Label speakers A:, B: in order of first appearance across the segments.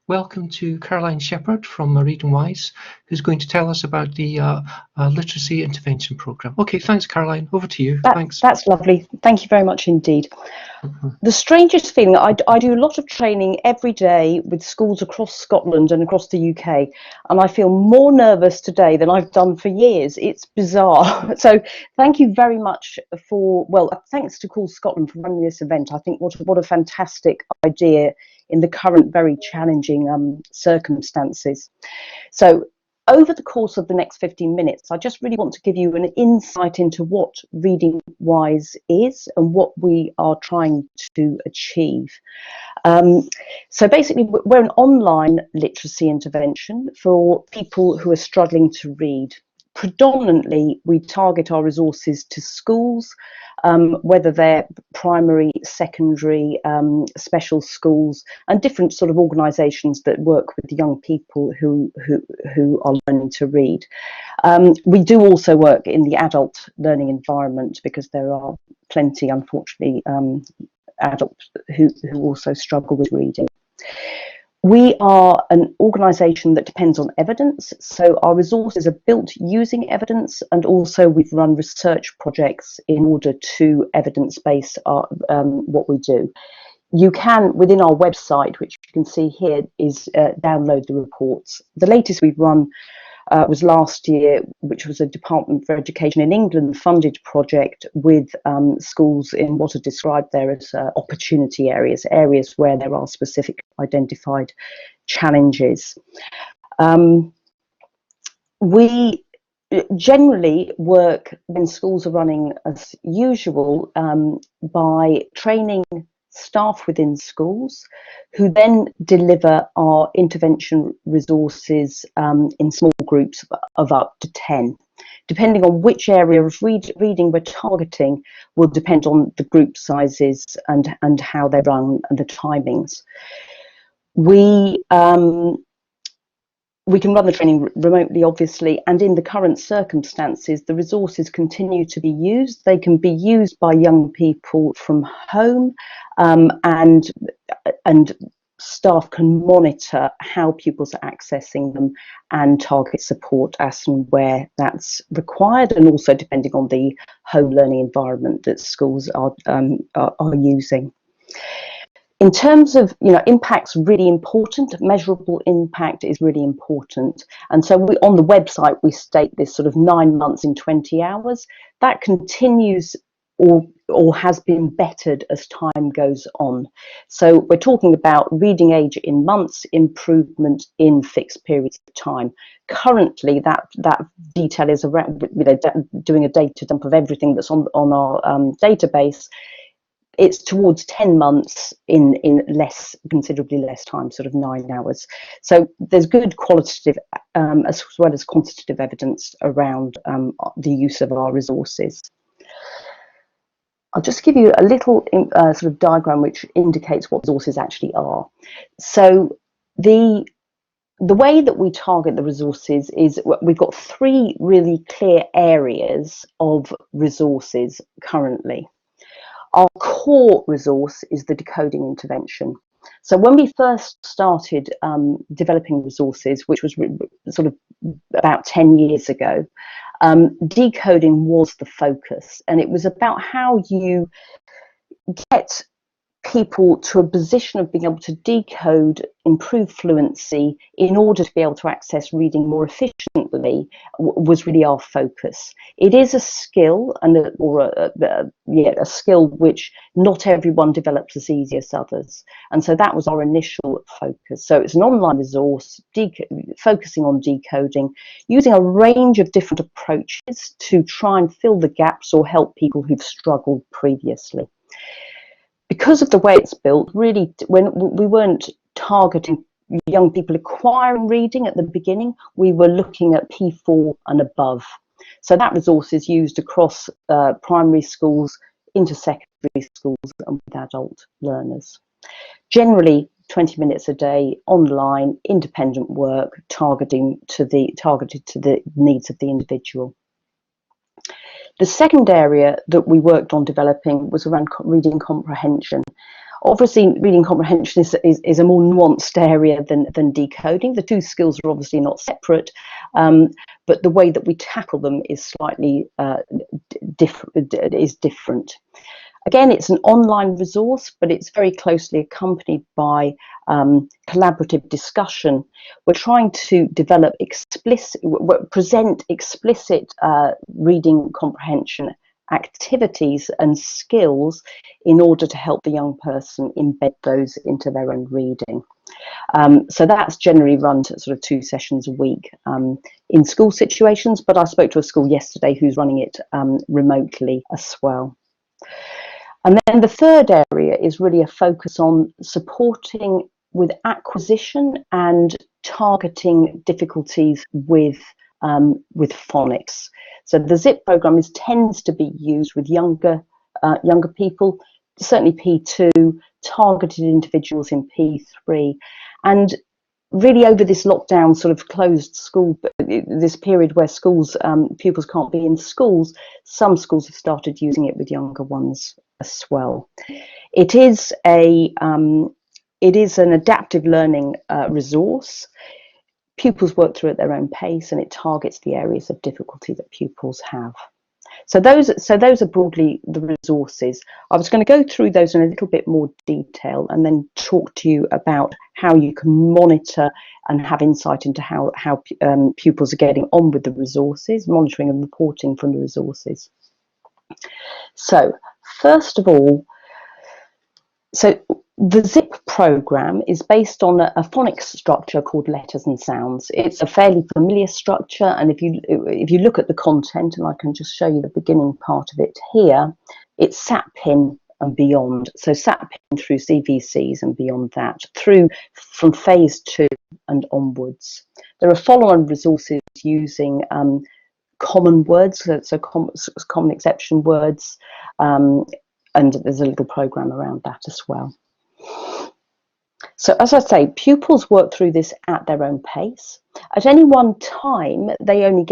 A: welcome to Caroline Shepherd from ReadingWise, who's going to tell us about the literacy intervention programme. Okay, thanks, Caroline. Over to you. Thanks.
B: That's lovely. Thank you very much indeed. The strangest feeling, I do a lot of training every day with schools across Scotland and across the UK, and I feel more nervous today than I've done for years. It's bizarre. So thank you very much for, well, thanks to Call Scotland for running this event. I think what a fantastic idea in the current very challenging circumstances. So over the course of the next 15 minutes, I just really want to give you an insight into what ReadingWise is and what we are trying to achieve. So basically, we're an online literacy intervention for people who are struggling to read. Predominantly, we target our resources to schools, whether they're primary, secondary, special schools, and different sort of organisations that work with young people who are learning to read. We do also work in the adult learning environment because there are plenty, unfortunately, adults who also struggle with reading. We are an organisation that depends on evidence, so our resources are built using evidence, and also we've run research projects in order to evidence-base what we do. You can, within our website, which you can see here, is download the reports. The latest we've run was last year, which was a Department for Education in England funded project with schools in what are described there as opportunity areas, areas where there are specific identified challenges. We generally work when schools are running as usual by training staff within schools who then deliver our intervention resources in small groups of up to 10. Depending on which area of reading we're targeting will depend on the group sizes and how they run and the timings. We can run the training remotely, obviously, and in the current circumstances, the resources continue to be used. They can be used by young people from home, and staff can monitor how pupils are accessing them and target support as and where that's required, and also depending on the home learning environment that schools are using. In terms of, impact's really important. Measurable impact is really important. And so on the website, we state this sort of 9 months in 20 hours. That continues or has been bettered as time goes on. So we're talking about reading age in months, improvement in fixed periods of time. Currently, that detail is around, doing a data dump of everything that's on our database. It's towards 10 months in considerably less time, sort of 9 hours. So there's good qualitative as well as quantitative evidence around the use of our resources. I'll just give you a little sort of diagram which indicates what resources actually are. So the way that we target the resources is we've got 3 really clear areas of resources currently. Our core resource is the decoding intervention. So when we first started developing resources, which was sort of about 10 years ago, decoding was the focus, and it was about how you get people to a position of being able to decode, improve fluency in order to be able to access reading more efficiently was really our focus. It is a skill, and a skill which not everyone develops as easy as others, and so that was our initial focus. So it's an online resource focusing on decoding, using a range of different approaches to try and fill the gaps or help people who've struggled previously. Because of the way it's built, really, when we weren't targeting young people acquiring reading at the beginning, we were looking at P4 and above. So that resource is used across primary schools, into secondary schools, and with adult learners. Generally, 20 minutes a day, online, independent work, targeted to the needs of the individual. The second area that we worked on developing was around reading comprehension. Obviously, reading comprehension is a more nuanced area than decoding. The two skills are obviously not separate, but the way that we tackle them is slightly different. Again, it's an online resource, but it's very closely accompanied by collaborative discussion. We're trying to develop present explicit reading comprehension activities and skills in order to help the young person embed those into their own reading. So that's generally run to sort of 2 sessions a week in school situations, but I spoke to a school yesterday who's running it remotely as well. And then the third area is really a focus on supporting with acquisition and targeting difficulties with phonics. So the ZIP program tends to be used with younger people, certainly P2, targeted individuals in P3, and really over this lockdown sort of closed school, this period where schools pupils can't be in schools, some schools have started using it with younger ones as well. It is an adaptive learning resource. Pupils work through at their own pace, and it targets the areas of difficulty that pupils have. So those are broadly the resources. I was going to go through those in a little bit more detail and then talk to you about how you can monitor and have insight into how pupils are getting on with the resources, monitoring and reporting from the resources. So first of all, the ZIP program is based on a phonics structure called letters and sounds. It's a fairly familiar structure, and if you look at the content, and I can just show you the beginning part of it here, it's SATPIN and beyond. So SATPIN through CVCs and beyond that, from phase 2 and onwards. There are follow-on resources using common words, so common exception words, and there's a little program around that as well. So as I say, pupils work through this at their own pace. At any one time, they only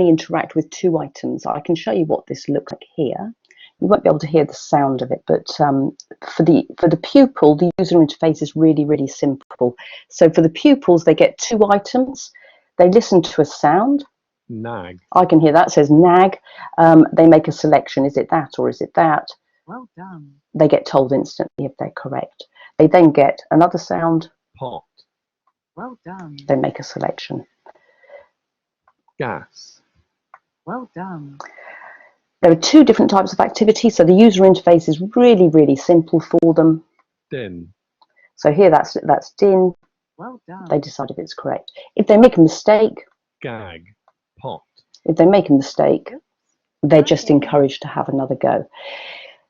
B: interact with 2 items. I can show you what this looks like here. You won't be able to hear the sound of it, but for the pupil, the user interface is really, really simple. So for the pupils, they get 2 items. They listen to a sound.
C: Nag.
B: I can hear that. It says nag. They make a selection. Is it that or is it that?
D: Well done.
B: They get told instantly if they're correct. They then get another sound.
C: Pot.
D: Well done.
B: They make a selection.
C: Gas.
D: Well done.
B: There are 2 different types of activity, so the user interface is really, really simple for them.
C: Din.
B: So here that's din.
D: Well done.
B: They decide if it's correct. If they make a mistake,
C: Gag. Pot.
B: if they make a mistake, they're just encouraged to have another go.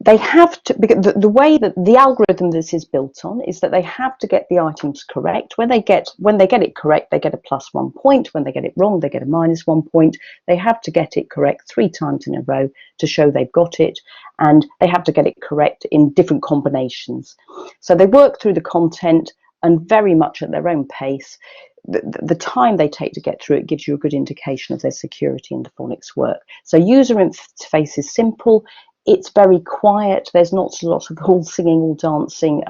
B: They have to, because the way that the algorithm this is built on is that they have to get the items correct. When they get it correct, they get a +1 point. When they get it wrong, they get a -1 point. They have to get it correct 3 times in a row to show they've got it, and they have to get it correct in different combinations. So they work through the content and very much at their own pace. The time they take to get through it gives you a good indication of their security in the phonics work. So user interface is simple. It's very quiet. There's not a lot of all singing, all dancing,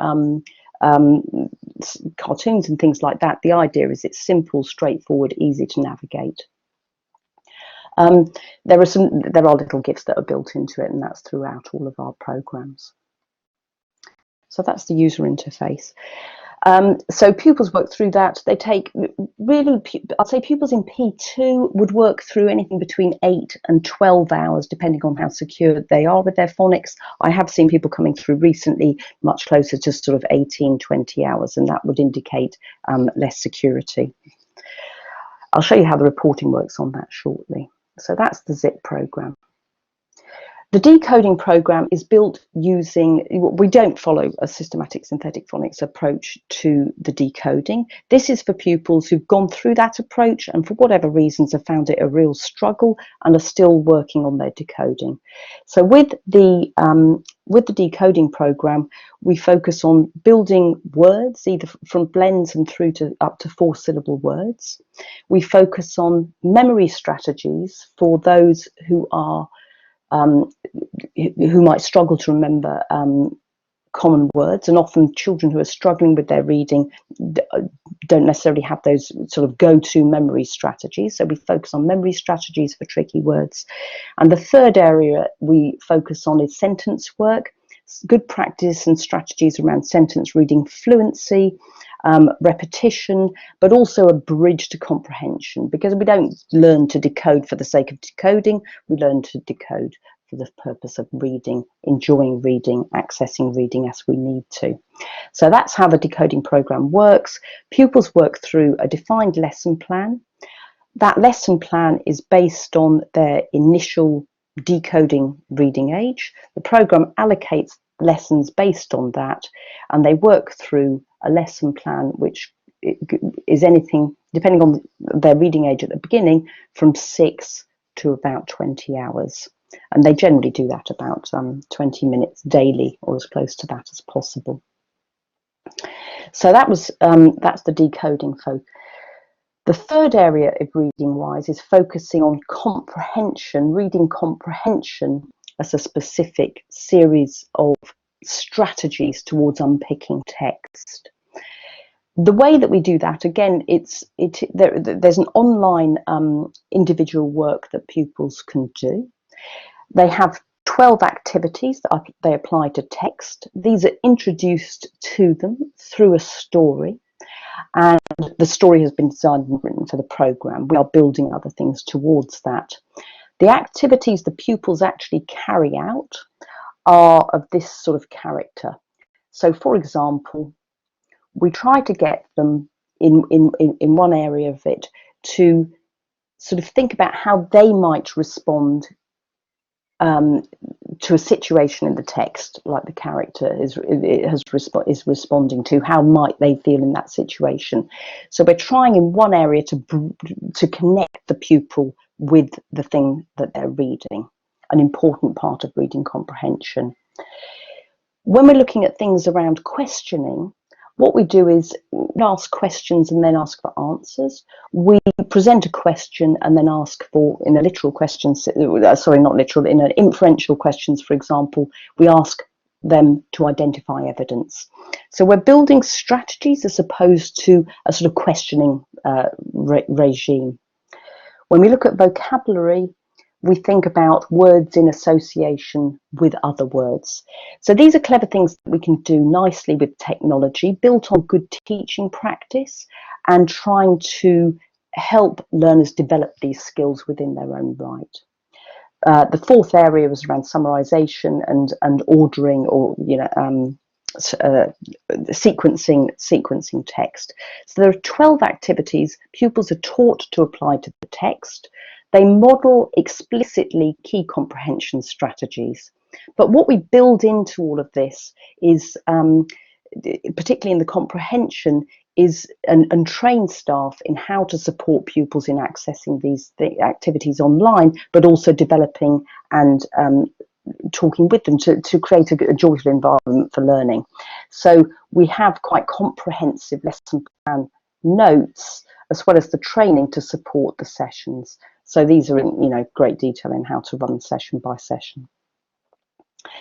B: cartoons and things like that. The idea is it's simple, straightforward, easy to navigate. There are little gifts that are built into it, and that's throughout all of our programs. So that's the user interface. So pupils work through that. They take really, I'd say pupils in P2 would work through anything between 8 and 12 hours, depending on how secure they are with their phonics. I have seen people coming through recently much closer to sort of 18, 20 hours, and that would indicate less security. I'll show you how the reporting works on that shortly. So that's the ZIP program. The decoding program is built using, we don't follow a systematic synthetic phonics approach to the decoding. This is for pupils who've gone through that approach and for whatever reasons have found it a real struggle and are still working on their decoding. So with the decoding program, we focus on building words, either from blends and through to up to 4-syllable words. We focus on memory strategies for those who are who might struggle to remember common words, and often children who are struggling with their reading don't necessarily have those sort of go-to memory strategies. So we focus on memory strategies for tricky words. And the third area we focus on is sentence work, good practice and strategies around sentence reading fluency, repetition, but also a bridge to comprehension, because we don't learn to decode for the sake of decoding, we learn to decode for the purpose of reading, enjoying reading, accessing reading as we need to. So that's how the decoding program works. Pupils work through a defined lesson plan. That lesson plan is based on their initial decoding reading age. The program allocates lessons based on that, and they work through a lesson plan which is anything, depending on their reading age at the beginning, from 6 to about 20 hours. And they generally do that about 20 minutes daily, or as close to that as possible. So that's the decoding focus. The third area of ReadingWise is focusing on comprehension, reading comprehension as a specific series of strategies towards unpicking text. The way that we do that, again, there's an online individual work that pupils can do. They have 12 activities that they apply to text. These are introduced to them through a story, and the story has been designed and written for the program. We are building other things towards that. The activities the pupils actually carry out are of this sort of character. So, for example, we try to get them in one area of it to sort of think about how they might respond to a situation in the text, like the character is responding to. How might they feel in that situation? So we're trying in one area to connect the pupil with the thing that they're reading, an important part of reading comprehension. When we're looking at things around questioning, what we do is we ask questions and then ask for answers. We present a question and then ask for, in a literal question, sorry, not literal, in an inferential questions, for example, we ask them to identify evidence. So we're building strategies as opposed to a sort of questioning regime. When we look at vocabulary, we think about words in association with other words. So these are clever things that we can do nicely with technology, built on good teaching practice, and trying to help learners develop these skills within their own right. The fourth area was around summarization and ordering, or sequencing text. So there are 12 activities pupils are taught to apply to the text. They model explicitly key comprehension strategies. But what we build into all of this is, particularly in the comprehension, is and train staff in how to support pupils in accessing these activities online, but also developing and talking with them to create a joyful environment for learning. So we have quite comprehensive lesson plan notes, as well as the training to support the sessions. So these are in great detail in how to run session by session.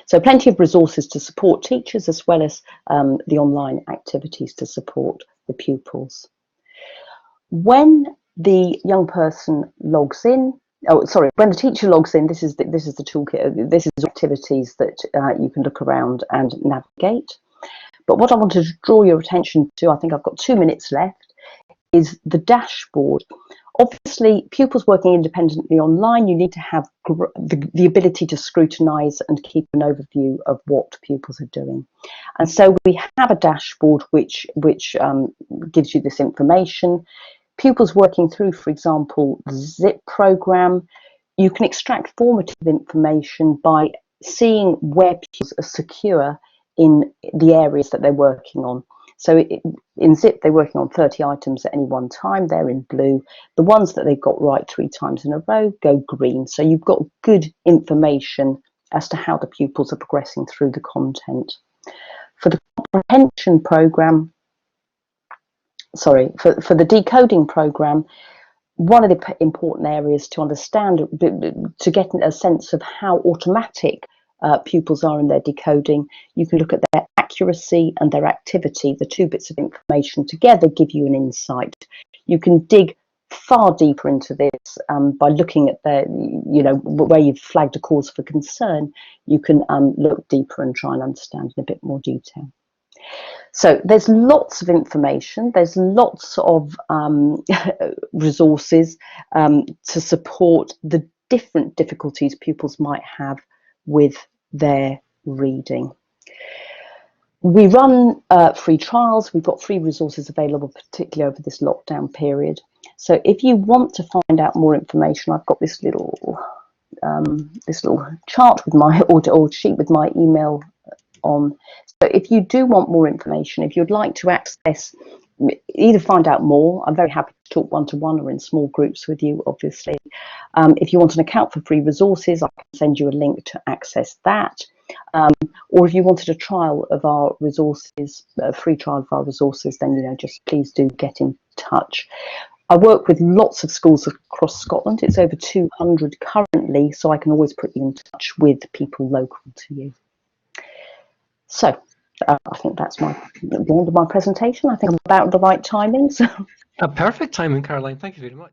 B: So plenty of resources to support teachers, as well as the online activities to support the pupils. When the young person logs in, when the teacher logs in, this is the toolkit. This is activities that you can look around and navigate. But what I wanted to draw your attention to, I think I've got 2 minutes left, is the dashboard. Obviously, pupils working independently online, you need to have the ability to scrutinise and keep an overview of what pupils are doing. And so we have a dashboard which gives you this information. Pupils working through, for example, the ZIP program, you can extract formative information by seeing where pupils are secure in the areas that they're working on. So in ZIP, they're working on 30 items at any one time. They're in blue. The ones that they've got right 3 times in a row go green. So you've got good information as to how the pupils are progressing through the content. For the comprehension program, for the decoding program, one of the important areas to understand, to get a sense of how automatic pupils are in their decoding. You can look at their accuracy and their activity. The two bits of information together give you an insight. You can dig far deeper into this by looking at their, where you've flagged a cause for concern. You can look deeper and try and understand in a bit more detail. So there's lots of information, there's lots of resources to support the different difficulties pupils might have with their reading. We run free trials. We've got free resources available, particularly over this lockdown period. So if you want to find out more information, I've got this little chart with my or sheet with my email on. So if you do want more information, if you'd like to access, either find out more, I'm very happy to talk one-to-one or in small groups with you, obviously. If you want an account for free resources, I can send you a link to access that. Or if you wanted a trial of our resources, a free trial of our resources, then just please do get in touch. I work with lots of schools across Scotland. It's over 200 currently, so I can always put you in touch with people local to you. So I think that's the end of my presentation. I think I'm about the right timing. So.
A: Perfect timing, Caroline. Thank you very much.